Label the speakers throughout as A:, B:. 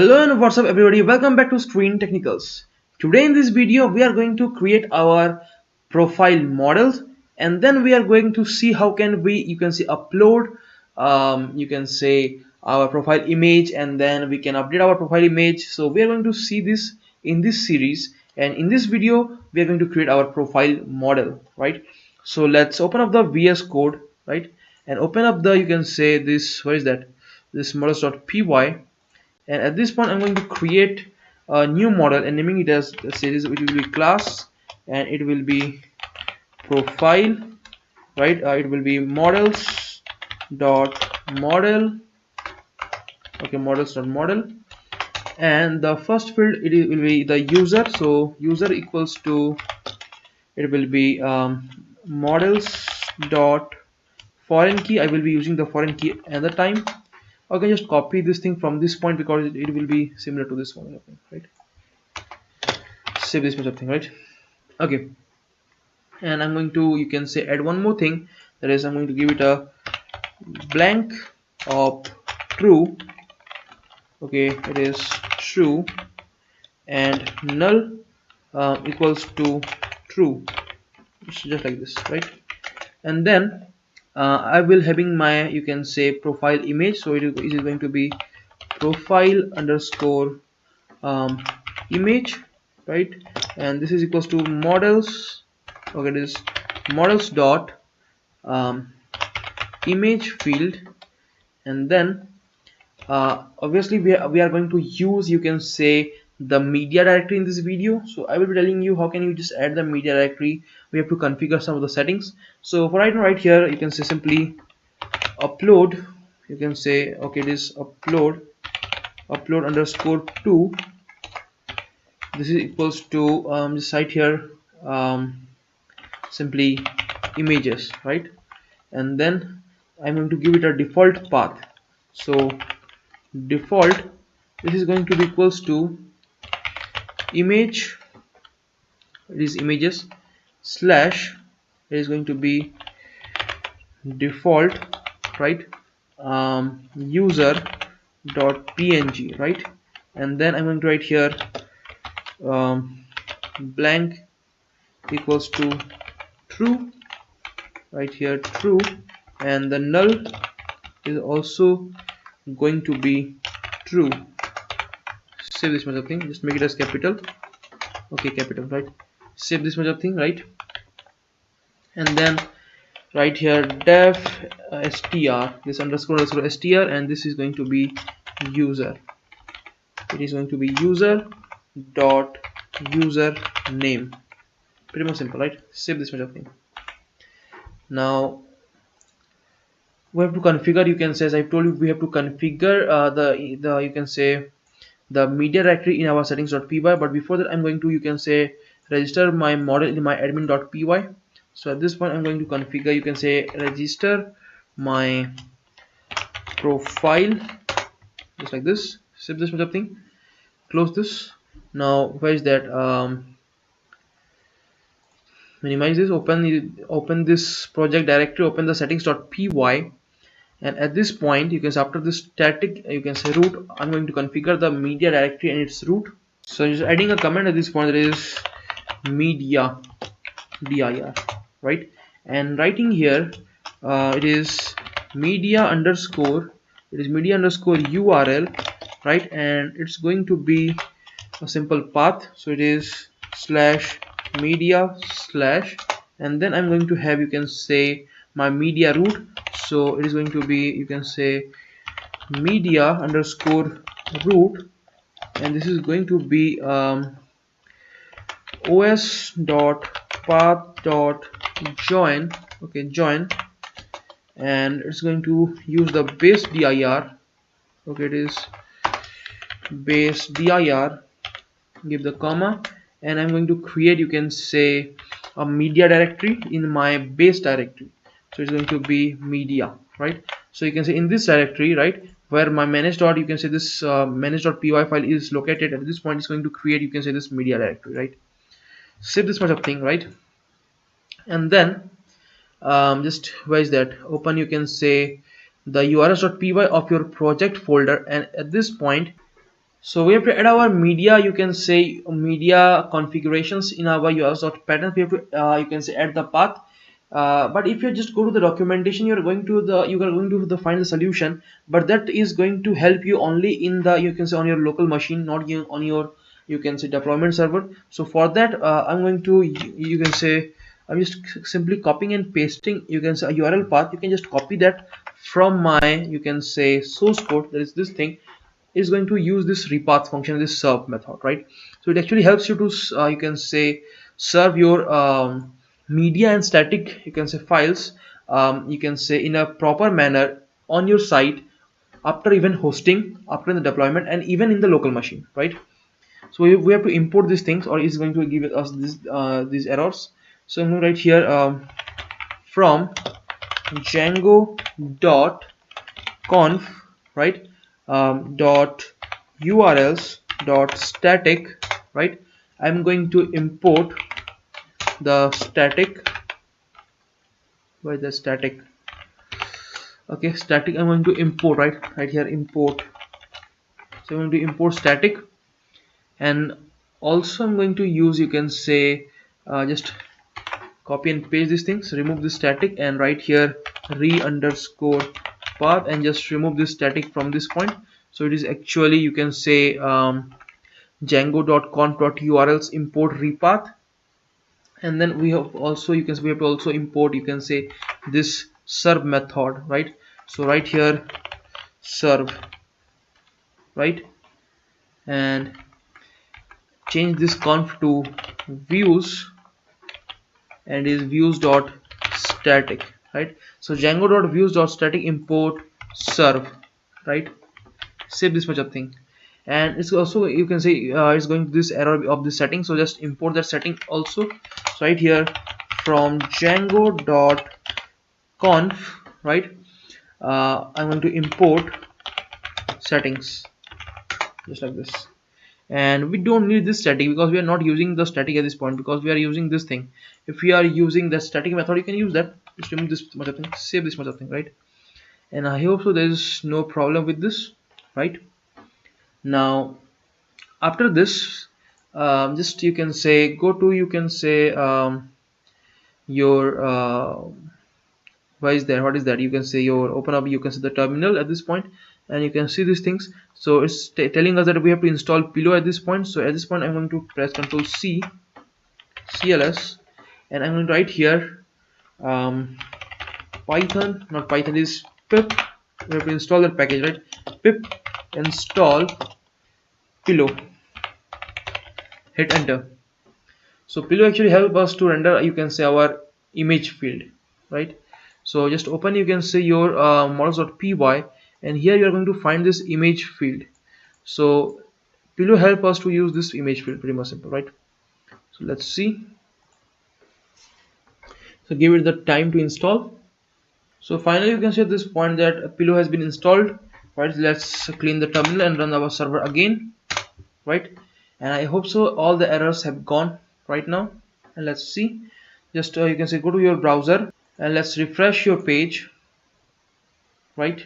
A: Hello and what's up everybody, welcome back to Screen Technicals. Today in this video we are going to create our profile models, and then we are going to see how can we upload our profile image, and then we can update our profile image. So we are going to see this in this series, and in this video we are going to create our profile model, right? So let's open up the VS Code, right, and open up the this models.py. And at this point I'm going to create a new model and naming it as a series, which will be class, and it will be profile, right? It will be models dot model. Okay, models dot model, and the first field will be the user. So user equals to, it will be models dot foreign key. I will be using the foreign key another time. I can just copy this thing from this point because it will be similar to this one, right? Save this much of thing, right? Okay, and I'm going to add one more thing, that is I'm going to give it a blank of true. Okay, it is true, and null equals to true. It's just like this, right? And then I will having my profile image. So it is going to be profile underscore image, right? And this is equals to models. Okay, it is models dot image field, and then obviously we are going to use the media directory in this video. So I will be telling you how can you just add the media directory. We have to configure some of the settings. So for right here you can say simply upload. You can say okay, this upload underscore to, this is equals to just site here simply images, right? And then I'm going to give it a default path. So default, this is going to be equals to image, it is images slash, it is going to be default, right, user dot png, right? And then I'm going to write here blank equals to true, right here true, and the null is also going to be true. Save this much of thing, just make it as capital. Okay, capital, right? Save this much of thing, right? And then right here dev str, this underscore str, and this is going to be user. It is going to be user dot user name. Pretty much simple, right? Save this much of thing. Now we have to configure, as I've told you, we have to configure the media directory in our settings.py. But before that I'm going to register my model in my admin.py. So at this point I'm going to configure register my profile, just like this. Save this much of thing, close this. Now where is that minimize this, open this project directory, open the settings.py, and at this point after this static root, I'm going to configure the media directory and its root. So just adding a comment at this point, that is media dir, right? And writing here it is media underscore url, right? And it's going to be a simple path. So it is slash media slash, and then I'm going to have my media root. So it is going to be media underscore root, and this is going to be os dot path dot join. Okay, join, and it's going to use the base dir. Okay, it is base dir, give the comma, and I'm going to create a media directory in my base directory. So it's going to be media, right? So in this directory, right, where my manage dot this manage.py file is located, at this point it's going to create this media directory, right? Save this much of thing, right? And then just where is that, open the urls.py of your project folder, and at this point So we have to add our media, you can say media configurations in our us.pattern. We have to you can say add the path. But if you just go to the documentation, you are going to find the solution, but that is going to help you only in the, you can say, on your local machine, not on your, you can say, deployment server. So for that I'm going to, you can say, I'm just simply copying and pasting, you can say, a URL path. You can just copy that from my, you can say, source code. That is this thing is going to use this repath function, this serve method, right? So it actually helps you to you can say serve your media and static, you can say, files, you can say, in a proper manner on your site, after even hosting, after the deployment, and even in the local machine, right? So we have to import these things, or it's going to give us this these errors. So I'm going to write here from Django dot conf, right, dot urls dot static, right. I'm going to import the static, where the static, okay, static, I'm going to import, right here, import. So I'm going to import static, and also I'm going to use, you can say, just copy and paste these things, remove this static, and write here re underscore path, and just remove this static from this point. So it is actually, you can say, django.conf.urls import repath. And then we have also, you can say, we have to also import, you can say, this serve method, right? So right here serve, right, and change this conf to views, and is views dot static, right? So Django dot views dot static import serve, right? Save this much of thing. And it's also, you can say, it's going to this error of this setting, so just import that setting also. So right here from Django dot conf, right, I'm going to import settings, just like this. And we don't need this static because we are not using the static at this point, because we are using this thing. If we are using the static method, you can use that. Just remove this much of thing, save this much of thing, right? And I hope so there is no problem with this, right? Now after this, just, you can say, go to, you can say, your why is there, what is that, you can say, your open up, you can see the terminal at this point, and you can see these things. So it's telling us that we have to install Pillow at this point. So at this point I'm going to press Ctrl C, CLS, and I'm going to write here Python, not Python, is pip. We have to install that package, right? Pip install Pillow, hit enter. So Pillow actually help us to render, you can say, our image field, right? So just open, you can say, your models.py, and here you are going to find this image field. So Pillow help us to use this image field, pretty much simple, right? So let's see. So give it the time to install. So finally you can see at this point that Pillow has been installed, right? Let's clean the terminal and run our server again, right? And I hope so all the errors have gone right now. And let's see, just you can say, go to your browser and let's refresh your page, right?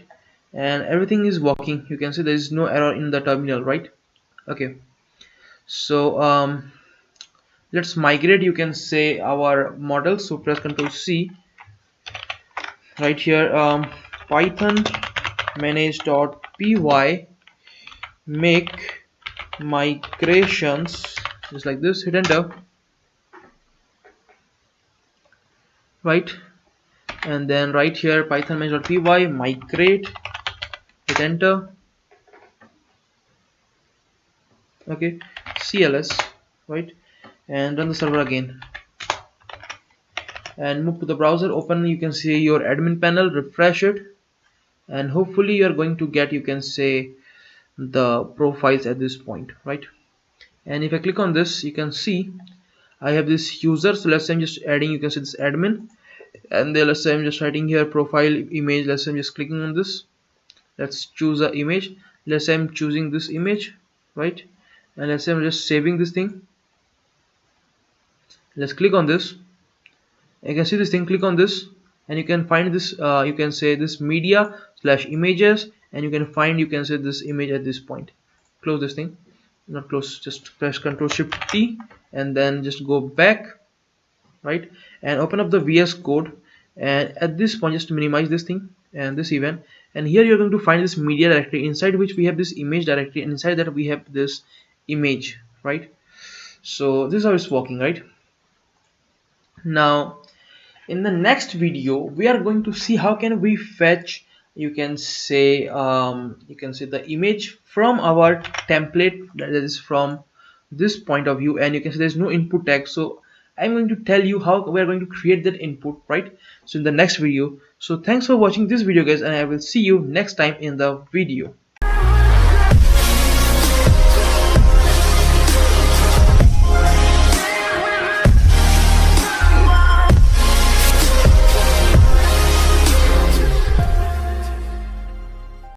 A: And everything is working. You can see there is no error in the terminal, right? Okay, so let's migrate, you can say, our model. So press Ctrl C, right here, Python manage.py make migrations, just like this, hit enter, right? And then right here Python manage.py migrate, hit enter, okay, CLS, right, and run the server again, and move to the browser, open, you can see, your admin panel, refresh it, and hopefully you are going to get, you can say, the profiles at this point, right? And if I click on this, you can see I have this user. So let's say I'm just adding, you can see, this admin, and then let's say I'm just writing here profile image. Let's say I'm just clicking on this, let's choose a image, let's say I'm choosing this image, right? And let's say I'm just saving this thing. Let's click on this, you can see this thing, click on this, and you can find this, you can say, this media slash images, and you can find, you can say, this image at this point. close this thing, not close, just press Ctrl Shift T and then just go back, right, and open up the VS Code. And at this point, just minimize this thing and this event, and here you're going to find this media directory, inside which we have this image directory, and inside that we have this image, right. So this is how it's working, right. Now in the next video we are going to see how can we fetch, you can say the image from our template, that is from this point of view, and you can see there's no input tag. So I'm going to tell you how we are going to create that input, right. So in the next video. So thanks for watching this video guys, and I will see you next time in the video.